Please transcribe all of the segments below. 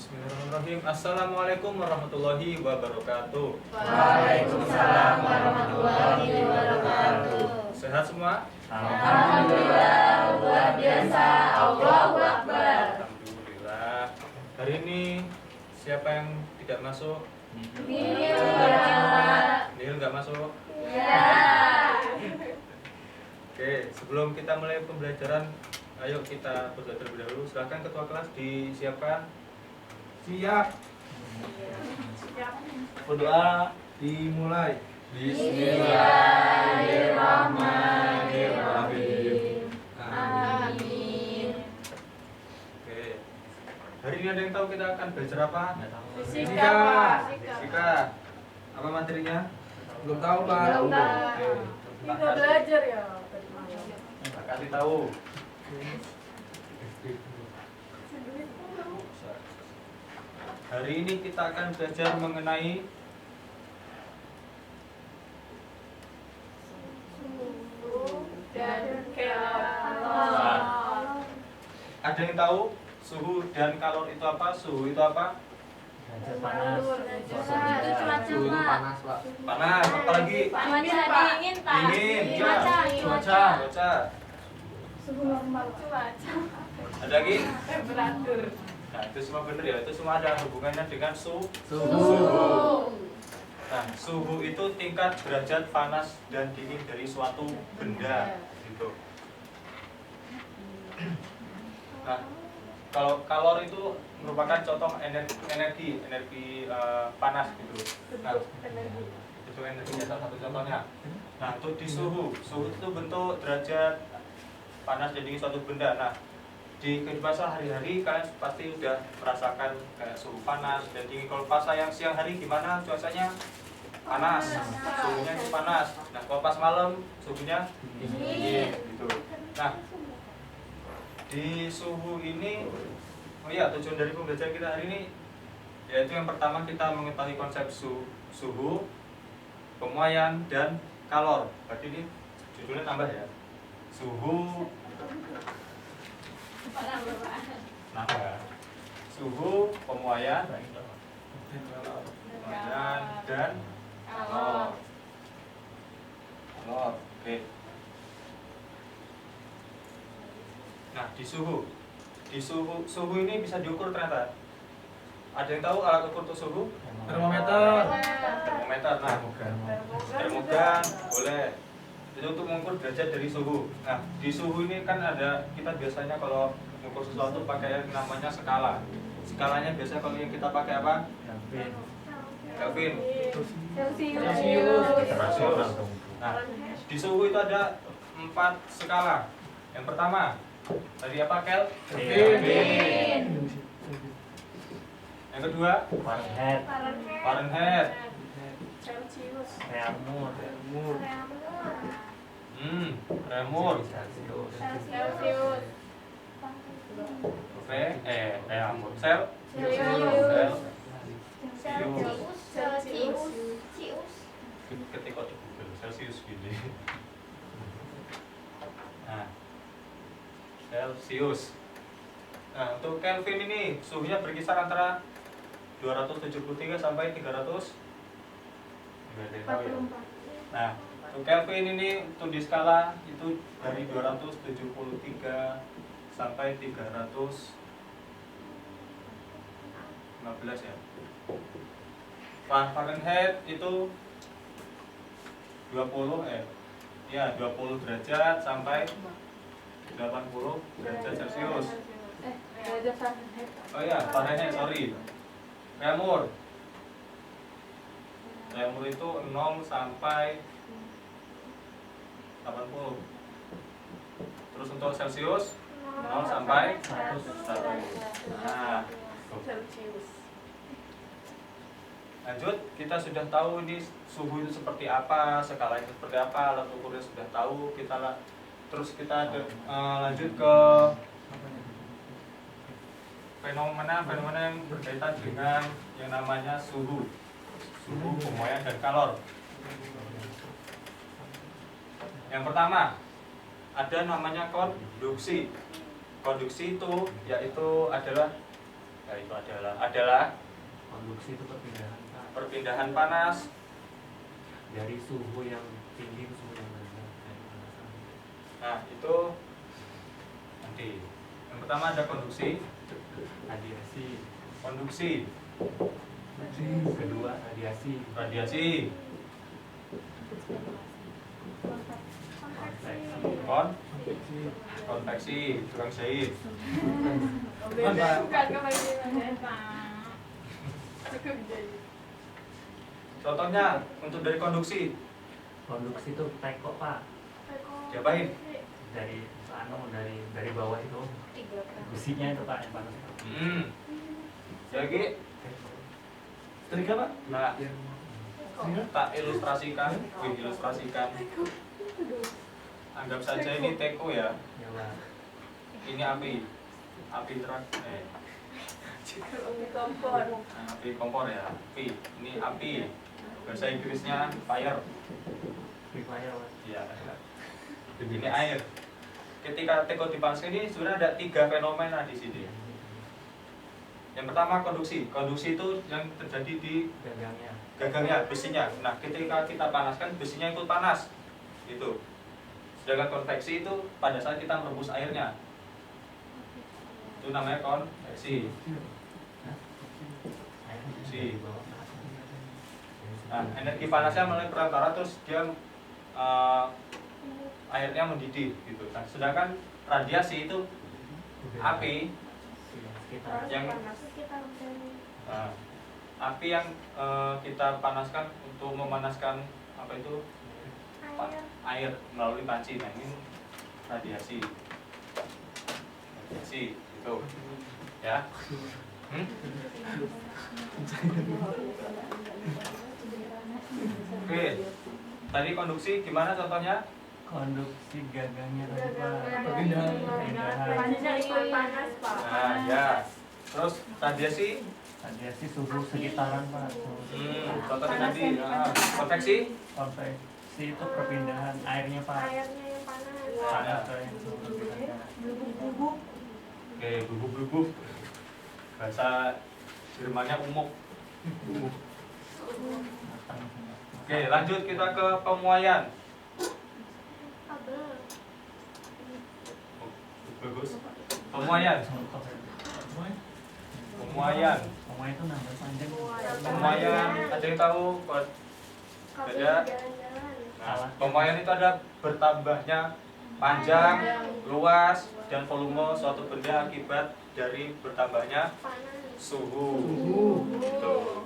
Bismillahirrahmanirrahim. Assalamualaikum warahmatullahi wabarakatuh. Waalaikumsalam warahmatullahi wabarakatuh. Sehat semua? Alhamdulillah, luar biasa. Allahu Akbar. Alhamdulillah. Hari ini siapa yang tidak masuk? Nil. Nil nggak masuk? Ya. Oke, sebelum kita mulai pembelajaran, ayo kita berdoa terlebih dahulu. Silakan ketua kelas disiapkan. Siap. Berdoa dimulai. Bismillahirrahmanirrahim. Amin. Oke. Hari ini ada yang tahu kita akan belajar apa? Fisika, Pak. Fisika. Apa materinya? Belum tahu, Pak. Belum tahu. Oke. Kita belajar ya tadi malam. Tak kasih tahu. Hari ini kita akan belajar mengenai Dan Nah, ada yang tahu suhu dan kalor itu apa? Suhu itu apa? Itu Suhu itu panas, Pak. Panas, apalagi cuaca dingin, Pak. dingin. Cuaca. Cuaca. suhu normal cuaca Ada lagi? temperatur Nah, itu semua benar ya. Itu semua ada hubungannya dengan Suhu. Nah, suhu itu tingkat derajat panas dan dingin dari suatu benda, gitu. Nah, kalau kalor itu merupakan contoh energi panas, gitu. Nah, energi itu energinya salah satu contohnya. Nah, untuk di suhu itu bentuk derajat panas dan dingin suatu benda. Nah, di kehidupan sehari-hari kalian pasti udah merasakan kayak suhu panas dan dingin. Kalau pas yang siang hari gimana cuacanya? Panas, suhunya itu panas. Nah, kalau pas malam suhunya dingin, gitu. Nah, di suhu ini, oh iya, tujuan dari pembelajaran kita hari ini yaitu yang pertama kita mengetahui konsep suhu, pemuaian, dan kalor. Berarti ini judulnya tambah ya, suhu, suhu, pemuaian, dan kalor. Oke. Nah, di suhu ini bisa diukur ternyata. Ada yang tahu alat ukur untuk suhu? Termometer. Termometer. Nah, termogan boleh. Itu untuk mengukur derajat dari suhu. Nah, di suhu ini kan ada, kita biasanya kalau mengukur sesuatu pakai yang namanya skala. Skalanya biasanya kalau yang kita pakai apa? Kelvin. Celsius Nah, di suhu itu ada 4 skala. Yang pertama, tadi apa, Kelvin. Yang kedua, Fahrenheit. Celsius Reaumur. Celsius Ampun. Celsius. Ketika di Google Celsius gini. Nah, Celsius. Nah, untuk Kelvin ini suhunya berkisar antara 273 sampai 300. Enggak ada yang tahu ya. Nah, untuk Kelvin ini untuk di skala itu dari 273 sampai 315 ya. Fahrenheit itu 20 derajat sampai 80 derajat Celcius. Oh iya, Fahrenheit, sorry. Reaumur itu 0 sampai 80. Terus untuk Celcius 0 sampai 100. Nah, Celsius lanjut, kita sudah tahu ini suhu itu seperti apa, skala itu seperti apa, alat ukurnya sudah tahu. Terus kita lanjut ke fenomena yang berkaitan dengan yang namanya suhu, pemuaian, dan kalor. Yang pertama, ada namanya konduksi. Konduksi itu yaitu adalah Nah, itu adalah Konduksi itu perpindahan Pak. perpindahan panas. Dari suhu yang tinggi ke suhu yang rendah. Nah, itu nanti. Yang pertama ada konduksi, Radiasi. Kedua radiasi. radiasi, konveksi, tukang jahit. Beda bukan kebagian Pak. Cukup jadi. Contohnya untuk dari konduksi, Konduksi itu teko Pak. diapain? Dari bawah itu besinya itu Pak yang panas. Lagi, Setrika Pak? nah tak ilustrasikan. Anggap saja ini teko ya. Ya Pak. Ini api terang. Kompor. Nah, api kompor ya. Ini api. Bahasa Inggrisnya fire. Free fire Pak. Ya. Ini air. Ketika teko dipanaskan ini sebenarnya ada 3 fenomena di sini. Yang pertama konduksi. Konduksi itu yang terjadi di gagangnya, besinya. Nah, ketika kita panaskan besinya ikut panas. Itu. Sedangkan konveksi itu pada saat kita merebus airnya. Itu namanya konveksi. Nah, energi panasnya melalui perantara terus dia airnya mendidih gitu. Nah, sedangkan radiasi itu api yang api yang kita panaskan untuk memanaskan apa itu air melalui panci. Nah, ini radiasi itu ya. Oke, tadi konduksi gimana contohnya? Konduksi gagangnya tadi Pak. Perpindahan. Panasnya ikut panas Pak. Nah, ya. Terus radiasi? Radiasi suhu sekitaran Pak. Contohnya tadi konveksi? Konveksi itu perpindahan airnya Pak. Airnya yang panas. Panas ke yang suhu sekitaran. Bubuk-bubuk. Oke, bubuk-bubuk. Bahasa Jermannya umuk. Oke, lanjut kita ke pemuaian. Bagus. Pemuaian. Pemuaian itu nambah panjang. Pemuaian, ada yang tahu? Ada. Nah, pemuaian itu ada bertambahnya panjang, luas, dan volume suatu benda akibat dari bertambahnya suhu. Tuh.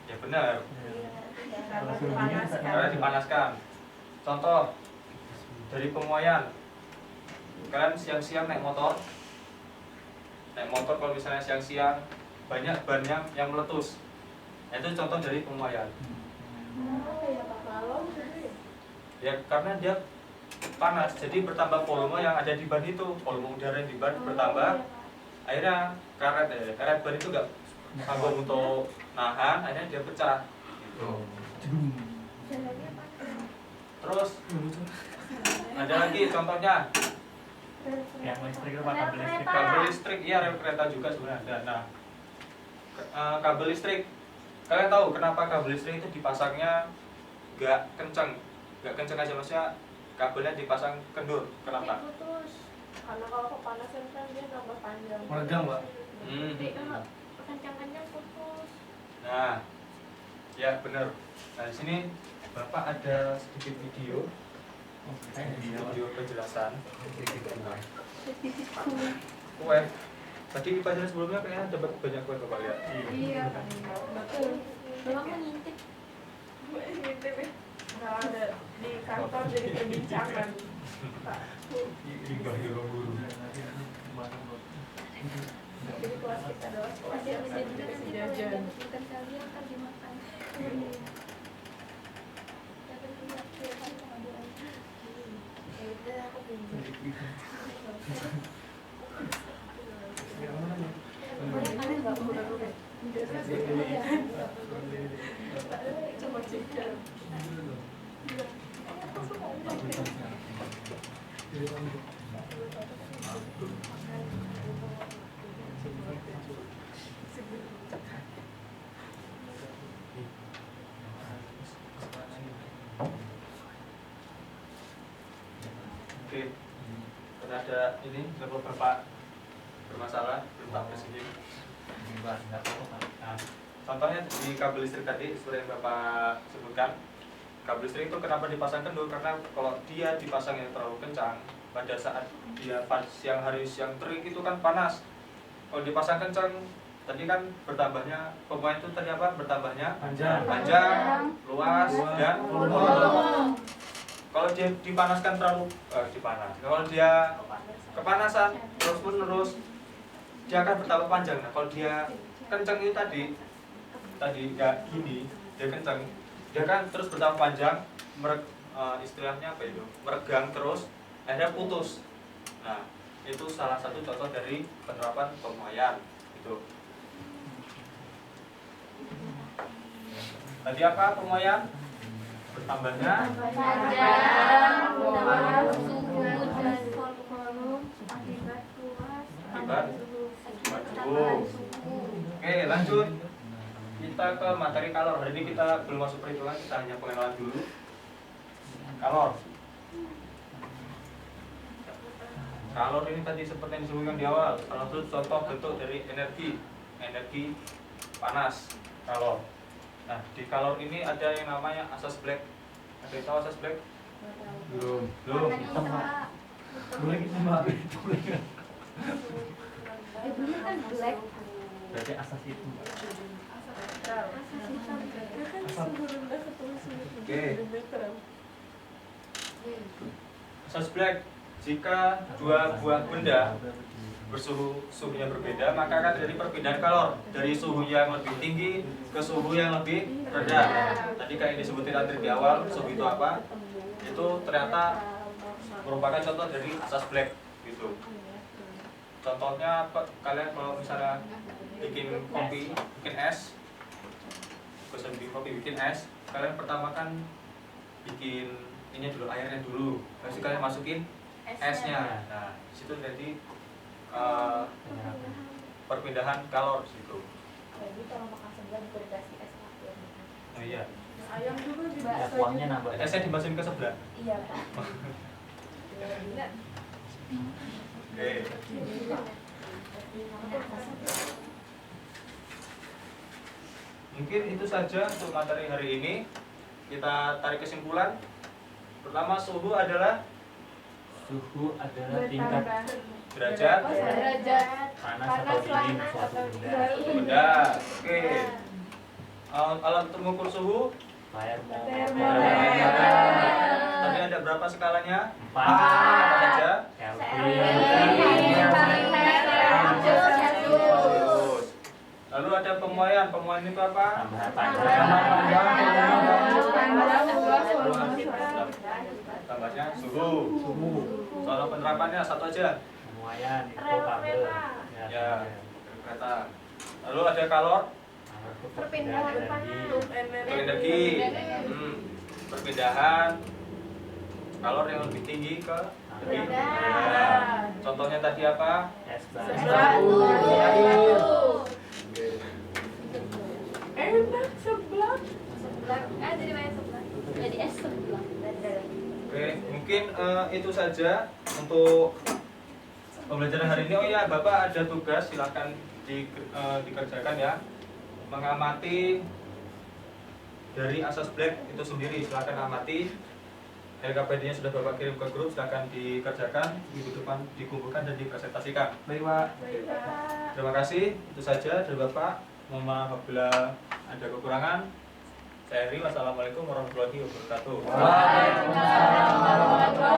Ya benar, karena dipanaskan. Contoh dari pemuaian, kalian siang-siang naik motor kalau misalnya siang-siang banyak bannya yang meletus. Nah, itu contoh dari pemuaian. Ya karena dia panas, jadi bertambah volume yang ada di ban itu, volume udara yang di ban bertambah. Akhirnya karet ban itu nggak sanggup untuk nahan, akhirnya dia pecah. Gitu. Terus ada lagi contohnya. Yang listrik itu Pak, kabel listrik. Kabel listrik, iya rel kereta juga sebenarnya ada. Nah, kabel listrik, kalian tahu kenapa kabel listrik itu dipasangnya nggak kencang aja, maksudnya kabelnya dipasang kendur, kenapa? Karena kalau kepanasan kan dia tambah panjang. Meregang Pak. Kencang-kencang putus. Nah, ya benar. Nah di sini Bapak ada sedikit video penjelasan. Kue. Tadi di pelajaran sebelumnya kayaknya dapat banyak kue Bapak lihat. Iya, betul. Bapak ngintip. Ngintip ya. Kalau ada di kantor jadi perbincangan. Jadi kelas kita adalah kelas yang dikasih jajan. Coba cek. ada ini kalau bapak bermasalah minta persegi. Enggak apa-apa. Nah, contohnya di kabel listrik tadi seperti yang bapak sebutkan, kabel listrik itu kenapa dipasang kendor? Karena kalau dia dipasang yang terlalu kencang, pada saat dia pas siang hari siang terik itu kan panas. Kalau dipasang kencang, tadi kan bertambahnya pemain itu tadi apa? Bertambahnya panjang, luas, dan volume. Kalau dia dipanaskan terlalu kalau dia kepanasan terus menerus, dia akan bertambah panjang. Nah, kalau dia kencang itu tadi nggak gini, dia kencang, dia kan terus bertambah panjang, istilahnya apa itu? Meregang terus, akhirnya putus. Nah, itu salah satu contoh dari penerapan pemuaian itu. Tadi apa pemuaian? Bertambahnya Panjang, luas, suhu, dan volume akibat suhu. Oke, lanjut. Kita ke materi kalor. Hari ini kita belum masuk perhitungan, kita hanya pengenalan dulu. Kalor. Kalor ini tadi seperti yang disebutkan di awal, salah satu contoh bentuk dari energi panas, kalor. Nah, di kalor ini ada yang namanya asas Black. Ada yang tahu asas Black? Belum. Belum. Boleh kita mbak. Dulu kan black. Berarti asas itu. Oke. Asas Black. Jika dua buah benda suhunya berbeda, maka akan terjadi perpindahan kalor dari suhu yang lebih tinggi ke suhu yang lebih rendah. Tadi kayak disebutin tadi di awal, suhu itu apa? Itu ternyata merupakan contoh dari asas Black gitu. Contohnya kalian kalau misalnya bikin kopi, bikin es, bikin es, kalian pertama kan bikin ini dulu, airnya dulu, terus kalian masukin esnya. Nah, situ jadi perpindahan kalor situ. Jadi kalau makan sebelah juga dikasih es lagi. Oh iya. Ayam juga Ya, kuahnya nambah. Esnya dimasukin ke sebelah. Iya, Pak. Oke. Mungkin itu saja untuk materi hari ini. Kita tarik kesimpulan. Pertama, suhu adalah tingkat derajat panas atau dingin suatu benda. benda. Oke. Alat untuk mengukur suhu Termometer. tadi ada berapa skalanya? 4. Apa saja? Kelvin. Celsius. Lalu ada pemuaian. Pemuaian itu apa? Tambahan panjang. Tambahnya suhu. Soal penerapannya satu aja. Pemuaian itu kabel. Ya, kereta. Lalu ada kalor, Perpindahan energi. Perpindahan kalor yang lebih tinggi ke lebih rendah. Contohnya tadi apa? Es batu. Enak sebelah. Jadi main sebelah. Jadi es sebelah. Oke, mungkin itu saja untuk pembelajaran hari ini. Oh ya, Bapak ada tugas, silakan dikerjakan ya. Mengamati dari asas Black itu sendiri, silakan amati. LKPD-nya sudah Bapak kirim ke grup, silakan dikerjakan, minggu depan dikumpulkan dan dipresentasikan. Baik Pak. Terima kasih, itu saja dari Bapak. Mohon maaf apabila ada kekurangan. Saya Heri, wassalamualaikum warahmatullahi wabarakatuh. Waalaikumsalam.